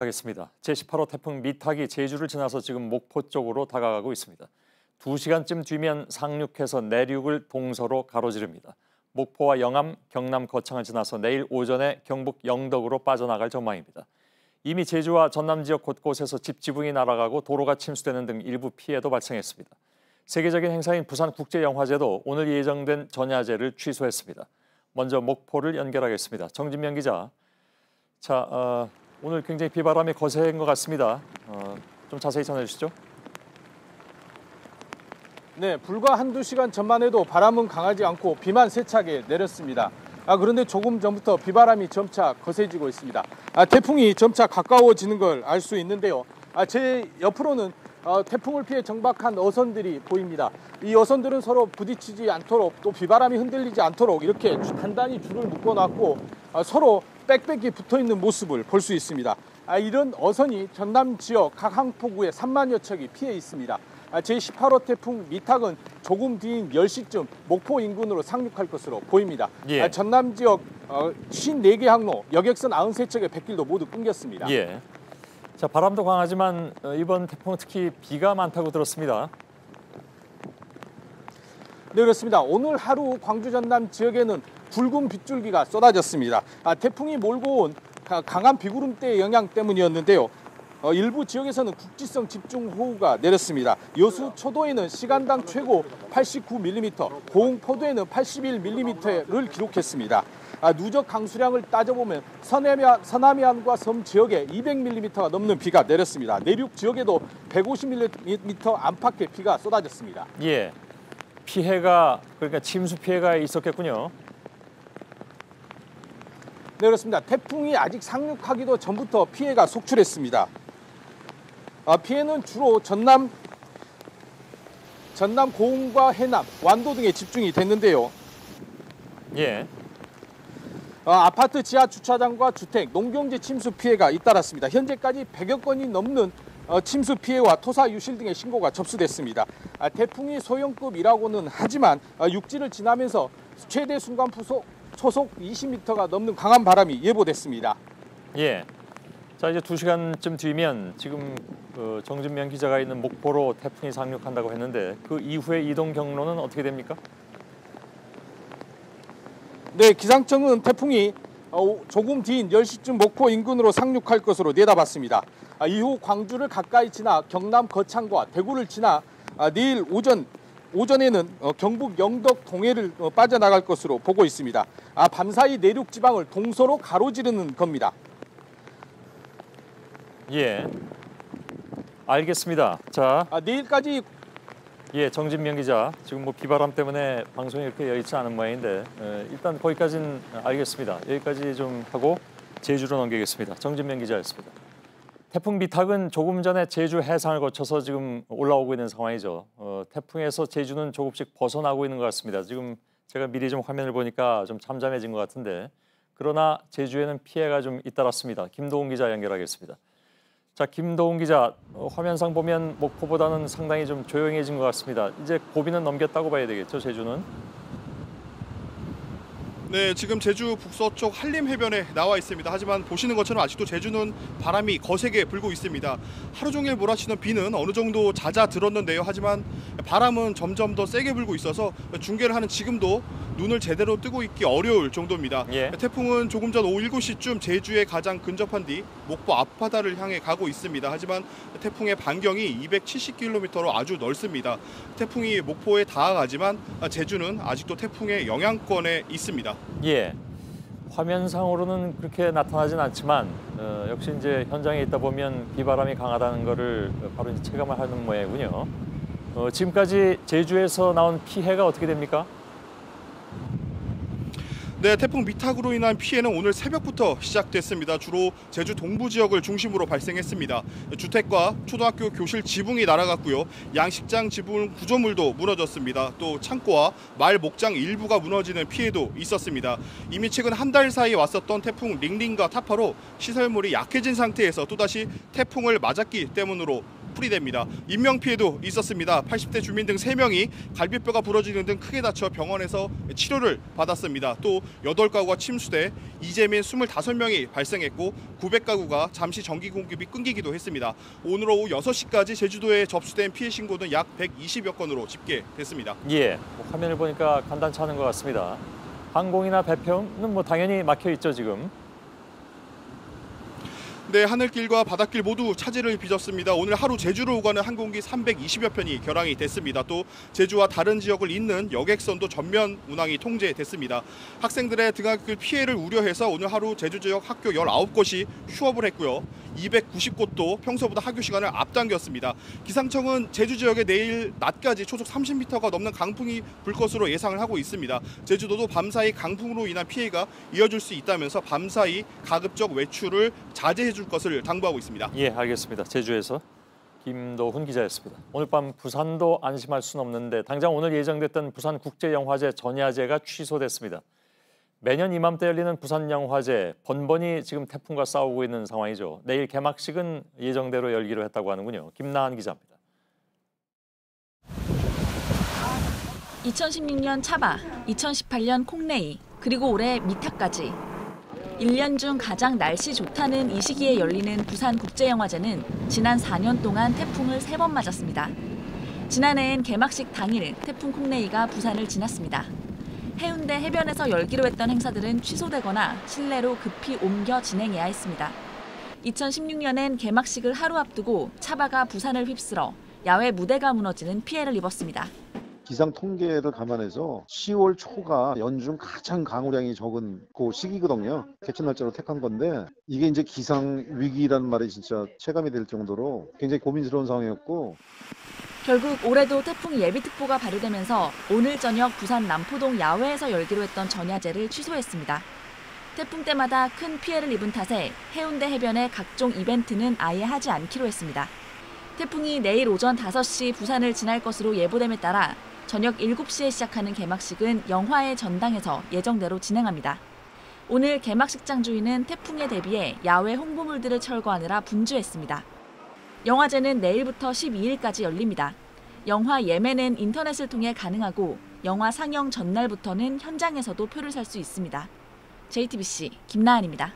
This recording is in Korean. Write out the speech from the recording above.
하겠습니다. 제18호 태풍 미탁이 제주를 지나서 지금 목포 쪽으로 다가가고 있습니다. 2시간쯤 뒤면 상륙해서 내륙을 동서로 가로지릅니다. 목포와 영암, 경남 거창을 지나서 내일 오전에 경북 영덕으로 빠져나갈 전망입니다. 이미 제주와 전남 지역 곳곳에서 집 지붕이 날아가고 도로가 침수되는 등 일부 피해도 발생했습니다. 세계적인 행사인 부산국제영화제도 오늘 예정된 전야제를 취소했습니다. 먼저 목포를 연결하겠습니다. 정진명 기자. 오늘 굉장히 비바람이 거센 것 같습니다. 좀 자세히 전해주시죠. 네, 불과 한두 시간 전만 해도 바람은 강하지 않고 비만 세차게 내렸습니다. 그런데 조금 전부터 비바람이 점차 거세지고 있습니다. 태풍이 점차 가까워지는 걸 알 수 있는데요. 제 옆으로는 태풍을 피해 정박한 어선들이 보입니다. 이 어선들은 서로 부딪히지 않도록 또 비바람이 흔들리지 않도록 이렇게 단단히 줄을 묶어놨고 서로 빽빽이 붙어있는 모습을 볼 수 있습니다. 이런 어선이 전남 지역 각 항포구에 3만여 척이 피해 있습니다. 제18호 태풍 미탁은 조금 뒤인 10시쯤 목포 인근으로 상륙할 것으로 보입니다. 예. 전남 지역 54개 항로, 여객선 93척의 뱃길도 모두 끊겼습니다. 예. 바람도 강하지만 이번 태풍은 특히 비가 많다고 들었습니다. 네, 그렇습니다. 오늘 하루 광주 전남 지역에는 붉은 빗줄기가 쏟아졌습니다. 태풍이 몰고 온 강한 비구름대의 영향 때문이었는데요. 일부 지역에서는 국지성 집중호우가 내렸습니다. 여수 초도에는 시간당 최고 89mm, 고흥 포도에는 81mm를 기록했습니다. 누적 강수량을 따져보면 서남해안과 섬 지역에 200mm가 넘는 비가 내렸습니다. 내륙 지역에도 150mm 안팎의 비가 쏟아졌습니다. 예, 피해가 그러니까 침수 피해가 있었겠군요. 네, 그렇습니다. 태풍이 아직 상륙하기도 전부터 피해가 속출했습니다. 피해는 주로 전남 고흥과 해남, 완도 등에 집중이 됐는데요. 예. 아파트 지하 주차장과 주택, 농경지 침수 피해가 잇따랐습니다. 현재까지 100여 건이 넘는 침수 피해와 토사 유실 등의 신고가 접수됐습니다. 태풍이 소형급이라고는 하지만 육지를 지나면서 최대 순간 초속 20m가 넘는 강한 바람이 예보됐습니다. 예. 이제 2시간쯤 뒤면 지금 정진명 기자가 있는 목포로 태풍이 상륙한다고 했는데 그 이후의 이동 경로는 어떻게 됩니까? 네, 기상청은 태풍이 조금 뒤인 10시쯤 목포 인근으로 상륙할 것으로 내다봤습니다. 이후 광주를 가까이 지나 경남 거창과 대구를 지나 내일 오전에는 경북 영덕 동해를 빠져나갈 것으로 보고 있습니다. 밤사이 내륙 지방을 동서로 가로지르는 겁니다. 예, 알겠습니다. 내일까지. 예, 정진명 기자. 지금 비바람 때문에 방송이 이렇게 여의치 않은 모양인데 일단 거기까지는 알겠습니다. 여기까지 좀 하고 제주로 넘기겠습니다. 정진명 기자였습니다. 태풍 미탁은 조금 전에 제주 해상을 거쳐서 지금 올라오고 있는 상황이죠. 태풍에서 제주는 조금씩 벗어나고 있는 것 같습니다. 지금 제가 미리 좀 화면을 보니까 좀 잠잠해진 것 같은데 그러나 제주에는 피해가 좀 잇따랐습니다. 김도훈 기자 연결하겠습니다. 김도훈 기자, 화면상 보면 목포보다는 상당히 좀 조용해진 것 같습니다. 이제 고비는 넘겼다고 봐야 되겠죠, 제주는? 네, 지금 제주 북서쪽 한림해변에 나와 있습니다. 하지만 보시는 것처럼 아직도 제주는 바람이 거세게 불고 있습니다. 하루 종일 몰아치는 비는 어느 정도 잦아들었는데요. 하지만 바람은 점점 더 세게 불고 있어서 중계를 하는 지금도 눈을 제대로 뜨고 있기 어려울 정도입니다. 예. 태풍은 조금 전 오후 7시쯤 제주에 가장 근접한 뒤 목포 앞바다를 향해 가고 있습니다. 하지만 태풍의 반경이 270km로 아주 넓습니다. 태풍이 목포에 다가가지만 제주는 아직도 태풍의 영향권에 있습니다. 예, 화면상으로는 그렇게 나타나진 않지만 역시 이제 현장에 있다 보면 비바람이 강하다는 것을 바로 이제 체감을 하는 모양이군요. 지금까지 제주에서 나온 피해가 어떻게 됩니까? 네, 태풍 미탁으로 인한 피해는 오늘 새벽부터 시작됐습니다. 주로 제주 동부 지역을 중심으로 발생했습니다. 주택과 초등학교 교실 지붕이 날아갔고요. 양식장 지붕 구조물도 무너졌습니다. 또 창고와 말 목장 일부가 무너지는 피해도 있었습니다. 이미 최근 한 달 사이에 왔었던 태풍 링링과 타파로 시설물이 약해진 상태에서 또다시 태풍을 맞았기 때문으로 풀이됩니다. 인명피해도 있었습니다. 80대 주민 등 3명이 갈비뼈가 부러지는 등 크게 다쳐 병원에서 치료를 받았습니다. 또 8가구가 침수돼 이재민 25명이 발생했고 900가구가 잠시 전기 공급이 끊기기도 했습니다. 오늘 오후 6시까지 제주도에 접수된 피해 신고는 약 120여 건으로 집계됐습니다. 예, 화면을 보니까 간단치 않은 것 같습니다. 항공이나 배편은 뭐 당연히 막혀 있죠 지금. 네, 하늘길과 바닷길 모두 차질을 빚었습니다. 오늘 하루 제주로 오가는 항공기 320여 편이 결항이 됐습니다. 또 제주와 다른 지역을 잇는 여객선도 전면 운항이 통제됐습니다. 학생들의 등하굣길 피해를 우려해서 오늘 하루 제주 지역 학교 19곳이 휴업을 했고요. 290곳도 평소보다 학교 시간을 앞당겼습니다. 기상청은 제주 지역에 내일 낮까지 초속 30m가 넘는 강풍이 불 것으로 예상을 하고 있습니다. 제주도도 밤사이 강풍으로 인한 피해가 이어질 수 있다면서 밤사이 가급적 외출을 자제해 줄 것을 당부하고 있습니다. 예, 알겠습니다. 제주에서 김도훈 기자였습니다. 오늘 밤 부산도 안심할 수는 없는데 당장 오늘 예정됐던 부산국제영화제 전야제가 취소됐습니다. 매년 이맘때 열리는 부산영화제 번번이 지금 태풍과 싸우고 있는 상황이죠. 내일 개막식은 예정대로 열기로 했다고 하는군요. 김나한 기자입니다. 2016년 차바, 2018년 콩레이, 그리고 올해 미타까지 1년 중 가장 날씨 좋다는 이 시기에 열리는 부산국제영화제는 지난 4년 동안 태풍을 3번 맞았습니다. 지난해엔 개막식 당일 태풍 콩레이가 부산을 지났습니다. 해운대 해변에서 열기로 했던 행사들은 취소되거나 실내로 급히 옮겨 진행해야 했습니다. 2016년엔 개막식을 하루 앞두고 차바가 부산을 휩쓸어 야외 무대가 무너지는 피해를 입었습니다. 기상 통계를 감안해서 10월 초가 연중 가장 강우량이 적은 그 시기거든요. 개최 날짜로 택한 건데 이게 이제 기상 위기라는 말이 진짜 체감이 될 정도로 굉장히 고민스러운 상황이었고 결국 올해도 태풍 예비특보가 발효되면서 오늘 저녁 부산 남포동 야외에서 열기로 했던 전야제를 취소했습니다. 태풍 때마다 큰 피해를 입은 탓에 해운대 해변의 각종 이벤트는 아예 하지 않기로 했습니다. 태풍이 내일 오전 5시 부산을 지날 것으로 예보됨에 따라 저녁 7시에 시작하는 개막식은 영화의 전당에서 예정대로 진행합니다. 오늘 개막식장 주인은 태풍에 대비해 야외 홍보물들을 철거하느라 분주했습니다. 영화제는 내일부터 12일까지 열립니다. 영화 예매는 인터넷을 통해 가능하고 영화 상영 전날부터는 현장에서도 표를 살 수 있습니다. JTBC 김나한입니다.